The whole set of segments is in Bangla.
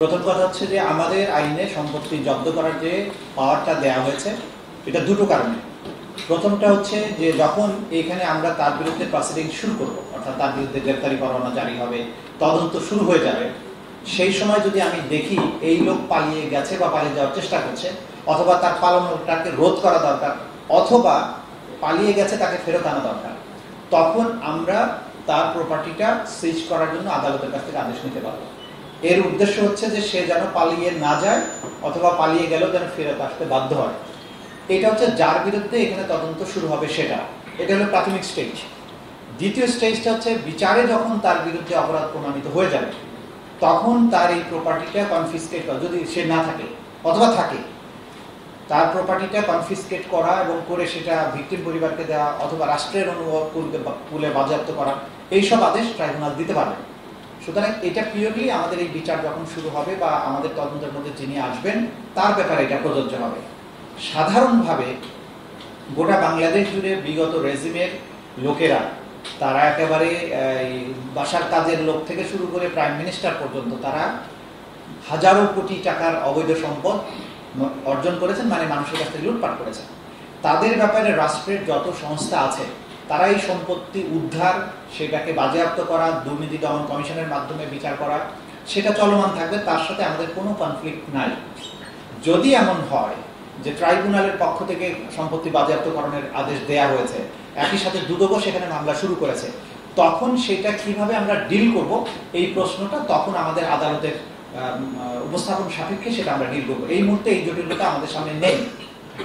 প্রথম কথা হচ্ছে যে আমাদের আইনে সম্পত্তি জব্দ করার যে পাওয়ারটা দেওয়া হয়েছে এটা দুটো কারণে। প্রথমটা হচ্ছে যে যখন এখানে আমরা তার বিরুদ্ধে প্রসিডিং শুরু করব, অর্থাৎ তার বিরুদ্ধে গ্রেপ্তারি পরোয়ানা জারি হবে, তদন্ত শুরু হয়ে যাবে, সেই সময় যদি আমি দেখি এই লোক পালিয়ে গেছে বা পালিয়ে যাওয়ার চেষ্টা করছে, অথবা তার পালানোটাকে রোধ করা দরকার, অথবা পালিয়ে গেছে তাকে ফেরত আনা দরকার, তখন আমরা তার প্রপার্টিটা সিজ করার জন্য আদালতের কাছ থেকে আদেশ নিতে পারবো। এর উদ্দেশ্য হচ্ছে যে সে যেন পালিয়ে না যায়, অথবা পালিয়ে গেলেও যেন ফেরত আসতে বাধ্য হয়। এটা হচ্ছে যার বিরুদ্ধে এখানে তদন্ত শুরু হবে সেটা। এটা হলো প্রাথমিক স্টেজ। দ্বিতীয় স্টেজটা হচ্ছে বিচারে যখন তার বিরুদ্ধে অপরাধ প্রমাণিত হয়ে যাবে, তখন তার এই প্রপার্টিটা কনফিসকেট করা, যদি সে না থাকে অথবা থাকে, তার প্রপার্টিটা কনফিসকেট করা এবং করে সেটা ভিকটিম পরিবারকে দেওয়া অথবা রাষ্ট্রের অনুকূলে বাজেয়াপ্ত করা, এইসব আদেশ ট্রাইব্যুনাল দিতে পারবে। সুতরাং এটা পিওরলি আমাদের এই বিচার যখন শুরু হবে বা আমাদের তদন্তের মধ্যে যিনি আসবেন তার ব্যাপারে এটা প্রযোজ্য হবে। সাধারণভাবে গোটা বাংলাদেশ জুড়ে বিগত রেজিমের লোকেরা, তারা একেবারে বাসার কাজের লোক থেকে শুরু করে প্রাইম মিনিস্টার পর্যন্ত, তারা হাজারো কোটি টাকার অবৈধ সম্পদ অর্জন করেছেন, মানে মানুষের কাছ থেকে লুটপাট করেছেন। তাদের ব্যাপারে রাষ্ট্রের যত সংস্থা আছে তারা এই সম্পত্তি উদ্ধার, সেটাকে বাজেয়াপ্ত করা, দুর্নীতি দমন কমিশনের মাধ্যমে বিচার করা, সেটা চলমান থাকবে। তার সাথে আমাদের কোনো কনফ্লিক্ট নাই। যদি এমন হয় যে ট্রাইব্যুনালের পক্ষ থেকে সম্পত্তি বাজেয়াপ্তকরণের আদেশ দেয়া হয়েছে, একই সাথে দুদকও সেখানে মামলা শুরু করেছে, তখন সেটা কিভাবে আমরা ডিল করব, এই প্রশ্নটা তখন আমাদের আদালতের উপস্থাপন সাপেক্ষে সেটা আমরা ডিল করবো। এই মুহূর্তে এই জটিলতা আমাদের সামনে নেই।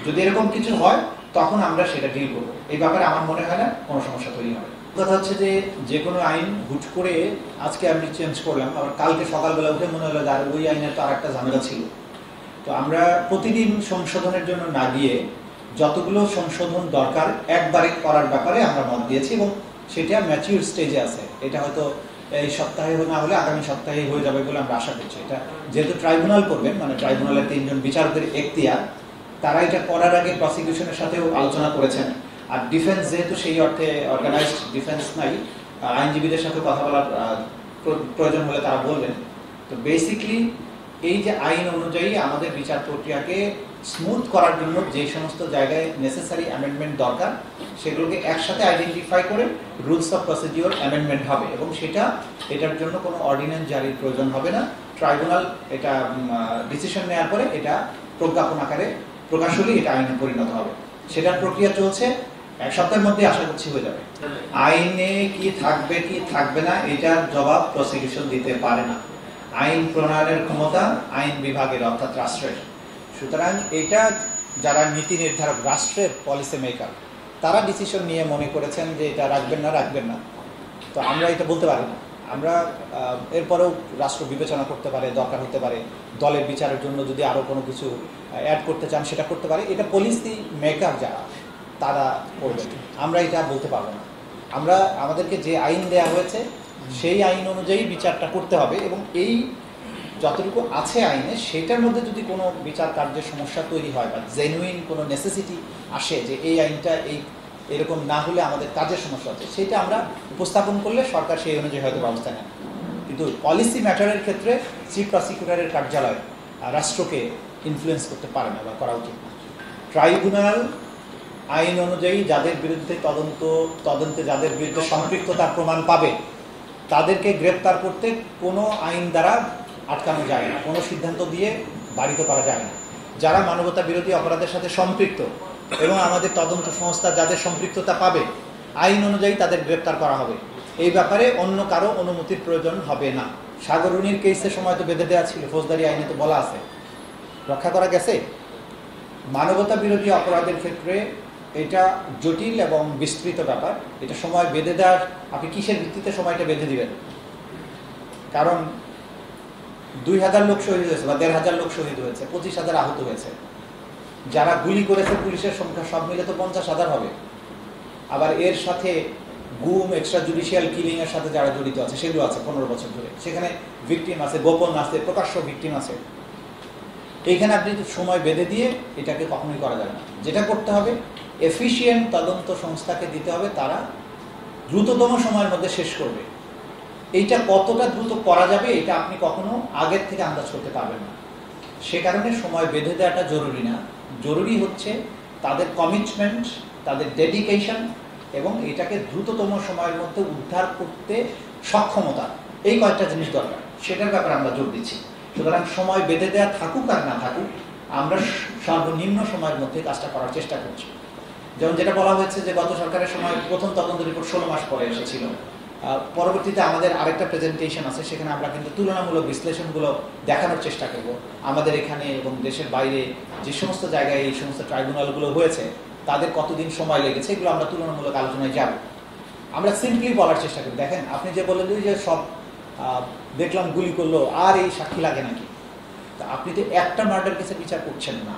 যদি এরকম কিছু হয় তখন আমরা সেটা ডিল করবো। এই ব্যাপারে আমার মনে হয় না কোনো সমস্যা তৈরি হবে। কথা হচ্ছে যে কোনো আইন হুট করে আজকে আমি চেঞ্জ করলাম, আবার কালকে সকালবেলা উঠে মনে হলো যে ওই আইনের তো আর একটা ঝামেলা ছিল। তো আমরা প্রতিদিন সংশোধনের জন্য না গিয়ে যতগুলো সংশোধন দরকার একবারে করার ব্যাপারে আমরা মত দিয়েছি, এবং সেটা ম্যাচিউর স্টেজে আছে। এটা হয়তো এই সপ্তাহে না হলে আগামী সপ্তাহে হয়ে যাবে বলে আমরা আশা করছি। এটা যেহেতু ট্রাইব্যুনাল করবেন, মানে ট্রাইব্যুনালের 3 জন বিচারকের এখতিয়ার, তারা এটা করার আগে প্রসিকিউশনের সাথেও আলোচনা করেছেন। আর ডিফেন্স যেহেতু সেই অর্থে অর্গানাইজড ডিফেন্স নাই, আইনজীবীদের সাথে কথা বলার প্রয়োজন হলে তারা বলবেন। তো বেসিকলি এই যে আইন অনুযায়ী আমাদের বিচার প্রক্রিয়াকে স্মুথ করার জন্য যে সমস্ত জায়গায় নেসেসারি অ্যামেন্ডমেন্ট দরকার, সেগুলোকে একসাথে আইডেন্টিফাই করে রুলস অফ প্রসিডিওর অ্যামেন্ডমেন্ট হবে, এবং এটার জন্য কোনো অর্ডিন্যান্স জারির প্রয়োজন হবে না। ট্রাইব্যুনাল এটা ডিসিশন নেওয়ার পরে এটা প্রজ্ঞাপন আকারে প্রকাশ হলে এটা আইনে পরিণত হবে। সেটার প্রক্রিয়া চলছে, 1 সপ্তাহের মধ্যে আশা করছি হয়ে যাবে। আইনে কি থাকবে কি থাকবে না এটার জবাব প্রসিকিউশন দিতে পারে না। আইন প্রণয়নের ক্ষমতা আইন বিভাগের, অর্থাৎ রাষ্ট্রের। সুতরাং এটা যারা নীতি নির্ধারক, রাষ্ট্রের পলিসি মেকার, তারা ডিসিশন নিয়ে মনে করেছেন যে এটা রাখবেন না, তো আমরা এটা বলতে পারি না। আমরা এরপরেও রাষ্ট্র বিবেচনা করতে পারে, দরকার হতে পারে, দলের বিচারের জন্য যদি আরও কোনো কিছু অ্যাড করতে চান সেটা করতে পারে। এটা পলিসি মেকার যারা, তারা করবেন, আমরা এটা বলতে পারবো না। আমাদেরকে যে আইন দেয়া হয়েছে সেই আইন অনুযায়ী বিচারটা করতে হবে, এবং এই যতটুকু আছে আইনে সেটার মধ্যে যদি কোনো বিচার কার্যের সমস্যা তৈরি হয় বা জেনুইন কোনো নেসেসিটি আসে যে এই আইনটা এরকম না হলে আমাদের কাজের সমস্যা আছে, সেটা আমরা উপস্থাপন করলে সরকার সেই অনুযায়ী হয়তো ব্যবস্থা নেন। কিন্তু পলিসি ম্যাটারের ক্ষেত্রে চিফ প্রসিকিউটরের কার্যালয় রাষ্ট্রকে ইনফ্লুয়েন্স করতে পারে না বা করা উচিত না। ট্রাইব্যুনাল আইন অনুযায়ী যাদের বিরুদ্ধে তদন্তে যাদের বিরুদ্ধে সম্পৃক্ততার প্রমাণ পাবে তাদেরকে গ্রেপ্তার করতে কোনো আইন দ্বারা আটকানো যায় না, কোনো সিদ্ধান্ত দিয়ে বারিত করা যায় না। যারা মানবতা বিরোধী অপরাধের সাথে সম্পৃক্ত এবং আমাদের তদন্ত সংস্থা যাদের সম্পৃক্ততা পাবে, আইন অনুযায়ী তাদের গ্রেপ্তার করা হবে। এই ব্যাপারে অন্য কারো অনুমতির প্রয়োজন হবে না। সাগররুনির কেসের সময় তো বেঁধে দেওয়া ছিল, ফৌজদারি আইনে তো বলা আছে, রক্ষা করা গেছে। মানবতা বিরোধী অপরাধের ক্ষেত্রে এটা জটিল এবং বিস্তৃত ব্যাপার। এটা সময় বেঁধে দেওয়ার, আপনি কিসের ভিত্তিতে সময়টা বেঁধে দিবেন? কারণ 2000 লোক শহীদ হয়েছে বা 1500 লোক শহীদ হয়েছে, 25,000 আহত হয়েছে। যারা গুলি করেছে পুলিশের সংখ্যা সব মিলে তো 50,000 হবে। আবার এর সাথে গুম, এক্সট্রা জুডিশিয়াল কিলিং এর সাথে যারা জড়িত আছে সেগুলো আছে 15 বছর ধরে। সেখানে ভিকটিম আছে, গোপন আছে, প্রকাশ্য ভিকটিম আছে। এইখানে আপনি সময় বেঁধে দিয়ে এটাকে কখনোই করা যাবে না। যেটা করতে হবে, এফিশিয়েন্ট তদন্ত সংস্থাকে দিতে হবে, তারা দ্রুততম সময়ের মধ্যে শেষ করবে। এইটা কতটা দ্রুত করা যাবে এটা আপনি কখনো আগের থেকে আন্দাজ করতে পারবেন না। সে কারণে সময় বেঁধে দেওয়াটা জরুরি না, জরুরি হচ্ছে তাদের কমিটমেন্ট, তাদের ডেডিকেশন এবং এটাকে দ্রুততম সময়ের মধ্যে উদ্ধার করতে সক্ষমতা। এই কয়েকটা জিনিস দরকার, সেটার ব্যাপারে আমরা জোর দিচ্ছি। সুতরাং সময় বেঁধে দেওয়া থাকুক আর না থাকুক, আমরা সর্বনিম্ন সময়ের মধ্যে কাজটা করার চেষ্টা করছি। যেমন যেটা বলা হয়েছে যে গত সরকারের সময় প্রথম তদন্ত রিপোর্ট 16 মাস পরে এসেছিল। পরবর্তীতে আমাদের আরেকটা প্রেজেন্টেশন আছে, সেখানে আমরা কিন্তু তুলনামূলক বিশ্লেষণগুলো দেখানোর চেষ্টা করব। আমাদের এখানে এবং দেশের বাইরে যে সমস্ত জায়গায় এই সমস্ত ট্রাইব্যুনালগুলো হয়েছে তাদের কতদিন সময় লেগেছে, এগুলো আমরা তুলনামূলক আলোচনায় যাব। আমরা সিম্পলি বলার চেষ্টা করি, দেখেন আপনি যে বললেন যে সব দেখলাম গুলি করলো আর এই সাক্ষী লাগে নাকি, তা আপনি তো একটা মার্ডার কেসের বিচার করছেন না।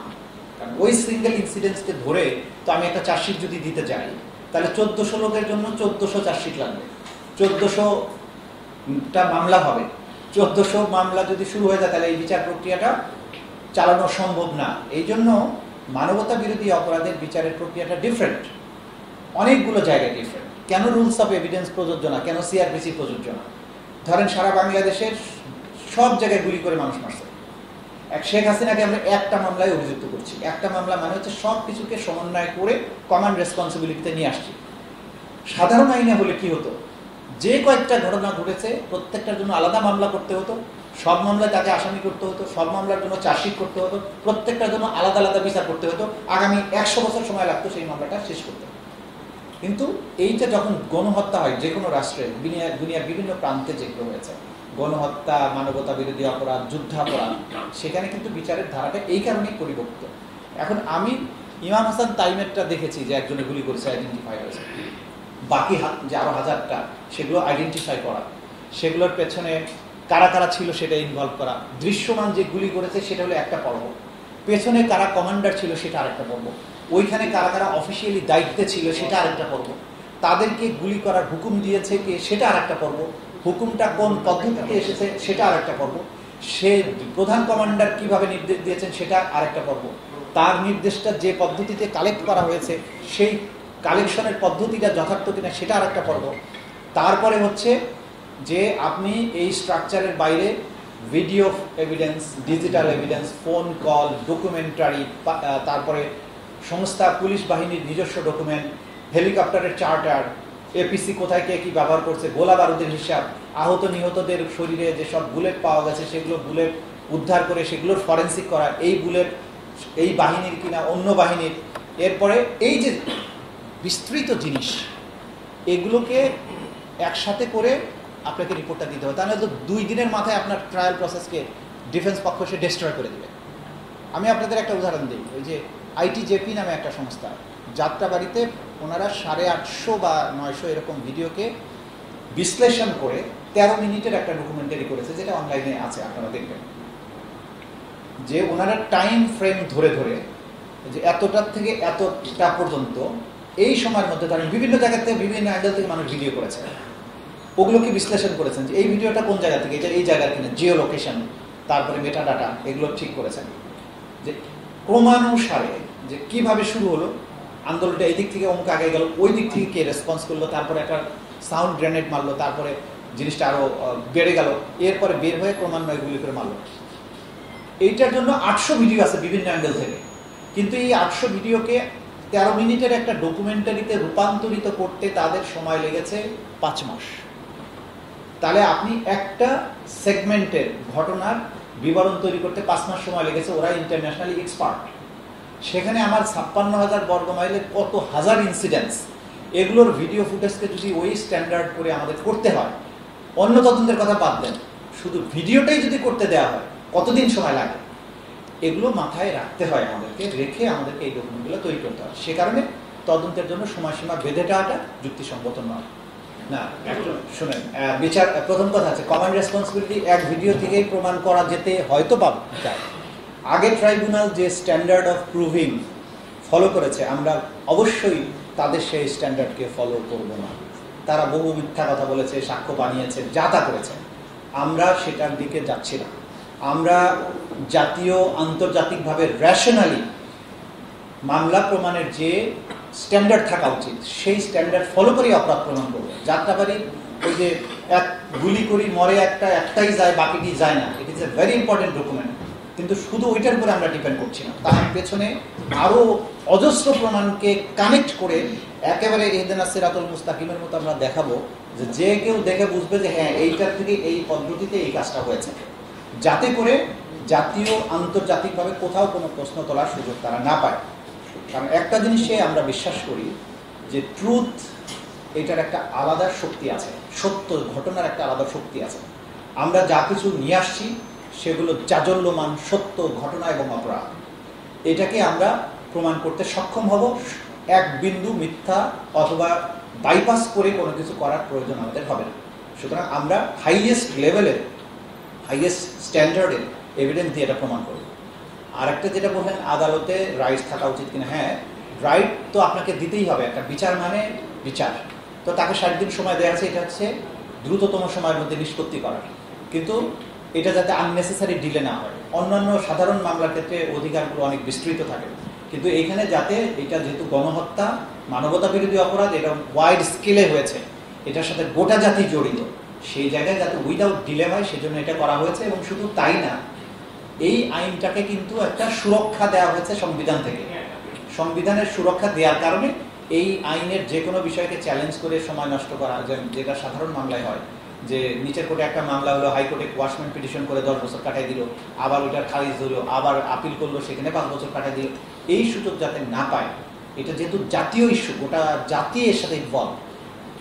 কারণ ওই সিঙ্গেল ইনসিডেন্টসকে ধরে তো আমি একটা চার্জশিট যদি দিতে যাই, তাহলে 1400 লোকের জন্য 1400 চার্জশিট লাগবে, 1400টা মামলা হবে। 1400 মামলা যদি শুরু হয়ে যায় তাহলে এই বিচার প্রক্রিয়াটা চালানো সম্ভব না। এই জন্য মানবতা বিরোধী অপরাধের বিচারের প্রক্রিয়াটা ডিফারেন্ট, অনেকগুলো জায়গায় ডিফারেন্ট। কেন রুলস অফ এভিডেন্স প্রযোজ্য না, কেন সিআরপিসি প্রযোজ্য না? ধরেন সারা বাংলাদেশের সব জায়গায় গুলি করে মানুষ মারছে, এক শেখ হাসিনাকে আমরা একটা মামলায় অভিযুক্ত করছি। একটা মামলা মানে হচ্ছে সব কিছুকে সমন্বয় করে কমন রেসপন্সিবিলিটিতে নিয়ে আসছি। সাধারণ আইনে হলে কি হতো, যে কয়েকটা ঘটনা ঘটেছে প্রত্যেকটার জন্য আলাদা মামলা করতে হতো, সব মামলায় তাকে আসামি করতে হতো, সব মামলার জন্য চার্জশিট করতে হতো, প্রত্যেকটার জন্য আলাদা আলাদা বিচার করতে হতো, আগামী 100 বছর সময় লাগতো সেই মামলাটা শেষ করতে। কিন্তু এইটা যখন গণহত্যা হয় যে কোনো রাষ্ট্রে, দুনিয়ার বিভিন্ন প্রান্তে যেগুলো হয়েছে, গণহত্যা, মানবতা বিরোধী অপরাধ, যুদ্ধাপরাধ, সেখানে কিন্তু বিচারের ধারাটা এই কারণেই পরিবর্তিত। এখন আমি ইমাম হাসান তাইমেরটা দেখেছি যে একজনে গুলি করেছে, আইডেন্টিফাই হয়েছে। বাকি যে আরো হাজারটা, সেগুলো আইডেন্টিফাই করা, সেগুলোর পেছনে কারা কারা ছিল সেটা ইনভলভ করা। দৃশ্যমান যে গুলি করেছে সেটা হলো একটা পর্ব, পেছনে কারা কমান্ডার ছিল সেটা আরেকটা পর্ব, ওইখানে কারা কারা অফিসিয়ালি দায়িত্বে ছিল সেটা আরেকটা পর্ব, তাদেরকে গুলি করার হুকুম দিয়েছে কে সেটা আরেকটা পর্ব, হুকুমটা কোন পদ্ধতিতে এসেছে সেটা আরেকটা পর্ব, সে প্রধান কমান্ডার কিভাবে নির্দেশ দিয়েছেন সেটা আরেকটা পর্ব, তার নির্দেশটা যে পদ্ধতিতে কালেক্ট করা হয়েছে সেই কালেকশনের পদ্ধতিটা যথার্থ কিনা সেটা আরেকটা পর্ব। তারপরে হচ্ছে যে আপনি এই স্ট্রাকচারের বাইরে video evidence, digital evidence, phone call, documentary, তারপরে সংস্থা পুলিশ বাহিনীর নিজস্ব ডকুমেন্ট, হেলিকপ্টারের চার্টার, এপিসি কোথায় কে কি ব্যবহার করছে, গোলা বারুদের হিসাব, আহত নিহতদের শরীরে যেসব বুলেট পাওয়া গেছে সেগুলো বুলেট উদ্ধার করে সেগুলোর ফরেন্সিক করা, এই বুলেট এই বাহিনীর কিনা অন্য বাহিনীর। এরপরে এই যে বিস্তৃত জিনিস, এগুলোকে একসাথে করে আপনাকে রিপোর্টটা দিতে হবে। তাহলে তো 2 দিনের মাথায় আপনার ট্রায়াল প্রসেসকে ডিফেন্স পক্ষ সে ডিস্ট্রয় করে দেবে। আমি আপনাদের একটা উদাহরণ দিই, ওই যে আইটিজেপি নামে একটা সংস্থা, যাত্রাবাড়িতে ওনারা 850 বা 900 এরকম ভিডিওকে বিশ্লেষণ করে 13 মিনিটের একটা ডকুমেন্টারি করেছে, যেটা অনলাইনে আছে, আপনারা দেখবেন। যে ওনারা টাইম ফ্রেম ধরে ধরে যে এতটার থেকে এতটা পর্যন্ত এই সময়ের মধ্যে ধরেন বিভিন্ন জায়গা থেকে বিভিন্ন অ্যাঙ্গেল থেকে মানুষ ভিডিও করেছে, ওগুলোকে বিশ্লেষণ করেছেন যে এই ভিডিওটা কোন জায়গা থেকে, এটা এই জায়গার কিনা, জিও লোকেশন, তারপরে মেটা ডাটা, এগুলো ঠিক করেছেন। যে ক্রমানুসারে যে কিভাবে শুরু হলো আন্দোলনটা, এই দিক থেকে অমুক আগে গেল, ওই দিক থেকে কে রেসপন্স করলো, তারপরে একটা সাউন্ড গ্রেনেড মারলো, তারপরে জিনিসটা আরো বেড়ে গেল, এরপরে বের হয়ে ক্রমান্বয়ে গুলি করে মারলো। এইটার জন্য 800 ভিডিও আছে বিভিন্ন অ্যাঙ্গেল থেকে, কিন্তু এই 800 ভিডিওকে 13 মিনিটের একটা ডকুমেন্টারিতে রূপান্তরিত করতে তাদের সময় লেগেছে 5 মাস। তাহলে আপনি একটা সেগমেন্টের ঘটনার বিবরণ তৈরি করতে 5 মাস সময় লেগেছে, ওরা ইন্টারন্যাশনালি এক্সপার্ট। সেখানে আমার 56,000 বর্গ মাইলে কত হাজার ইনসিডেন্টস, এগুলোর ভিডিও ফুটেজকে যদি ওই স্ট্যান্ডার্ড করে আমাদের করতে হয়, অন্য তদন্তের কথা বাদ দেন, শুধু ভিডিওটাই যদি করতে দেওয়া হয় কতদিন সময় লাগে, এগুলো মাথায় রাখতে হয় আমাদেরকে, রেখে আমাদেরকে এই ডকুমেন্টগুলো তৈরি করতে হয়। সে কারণে তদন্তের জন্য সময়সীমা বেঁধে দেওয়াটা যুক্তিসঙ্গত নয়। না, শুনেন, বিচার প্রথম কথা আছে কমন রেসপন্সিবিলিটি এক ভিডিও থেকেই প্রমাণ করা যেতে হয়তো পাব যায়। আগে ট্রাইব্যুনাল যে স্ট্যান্ডার্ড অফ প্রুভিং ফলো করেছে, আমরা অবশ্যই তাদের সেই স্ট্যান্ডার্ডকে ফলো করব না। তারা বহু মিথ্যা কথা বলেছে, সাক্ষ্য বানিয়েছে, যা তা করেছে, আমরা সেটার দিকে যাচ্ছি না। আমরা জাতীয় আন্তর্জাতিকভাবে রেশনালি মামলা প্রমাণের যে স্ট্যান্ডার্ড থাকা উচিত সেই স্ট্যান্ডার্ড ফলো করেই অপরাধ প্রমাণ করবে। যাত্রাবাড়ি ওই যে গুলি করি মরে একটাই যায়, বাকিটি যায় না। It is a very important document. কিন্তু শুধু ওইটার উপরে আমরা ডিপেন্ড করছি না, তার পেছনে আরও অজস্র প্রমাণকে কানেক্ট করে একেবারে ইহদিনাস সিরাতুল মুস্তাকিমের মতো আমরা দেখাবো, যে কেউ দেখে বুঝবে যে হ্যাঁ এইটার থেকে এই পদ্ধতিতে এই কাজটা হয়েছে, যাতে করে জাতীয় আন্তর্জাতিকভাবে কোথাও কোনো প্রশ্ন তোলার সুযোগ তারা না পায়। কারণ একটা জিনিসে আমরা বিশ্বাস করি যে ট্রুথ, এটার একটা আলাদা শক্তি আছে, সত্য ঘটনার একটা আলাদা শক্তি আছে। আমরা যা কিছু নিয়ে আসছি সেগুলো জাজল্যমান সত্য ঘটনা এবং অপরাধ, এটাকে আমরা প্রমাণ করতে সক্ষম হব। এক বিন্দু মিথ্যা অথবা বাইপাস করে কোনো কিছু করার প্রয়োজন আমাদের হবে না। সুতরাং আমরা হাইয়েস্ট লেভেলের, হাইয়েস্ট স্ট্যান্ডার্ডের এভিডেন্স দিয়ে এটা প্রমাণ করব। আর একটা যেটা বললেন আদালতে রাইট থাকা উচিত কিনা, হ্যাঁ রাইট তো আপনাকে দিতেই হবে। একটা বিচার মানে বিচার, তো তাকে 60 দিন সময় দেওয়া আছে, এটা হচ্ছে দ্রুততম সময়ের মধ্যে নিষ্পত্তি করার। কিন্তু এটা যাতে আননেসেসারি ডিলে না হয়। অন্যান্য সাধারণ মামলার ক্ষেত্রে অধিকারগুলো অনেক বিস্তৃত থাকে, কিন্তু এইখানে যাতে এটা যেহেতু গণহত্যা, মানবতা বিরোধী অপরাধ, এটা ওয়াইড স্কেলে হয়েছে, এটার সাথে গোটা জাতি জড়িত, সেই জায়গায় যাতে উইদাউট ডিলে হয় সেজন্য এটা করা হয়েছে। এবং শুধু তাই না, এই আইনটাকে কিন্তু একটা সুরক্ষা দেওয়া হয়েছে সংবিধান থেকে। সংবিধানের সুরক্ষা দেওয়ার কারণে এই আইনের যে কোনো বিষয়কে চ্যালেঞ্জ করে সময় নষ্ট করা, যেটা সাধারণ মামলায় হয়, যে নিচের কোর্টে একটা মামলা হলো, হাইকোর্টে কোয়াশমেন্ট পিটিশন করে 10 বছর কাটাই দিল, আবার ওইটার খারিজ হলো, আবার আপিল করলো, সেখানে 5 বছর কাটাই দিল, এই সুযোগ যাতে না পায়। এটা যেহেতু জাতীয় ইস্যু, গোটা জাতি এর সাথে ইনভলভ,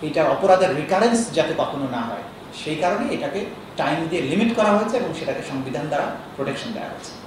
এটার অপরাধের রিকারেন্স যাতে কখনো না হয়, সেই কারণে এটাকে টাইম দিয়ে লিমিট করা হয়েছে এবং সেটাকে সংবিধান দ্বারা প্রোটেকশন দেওয়া হয়েছে।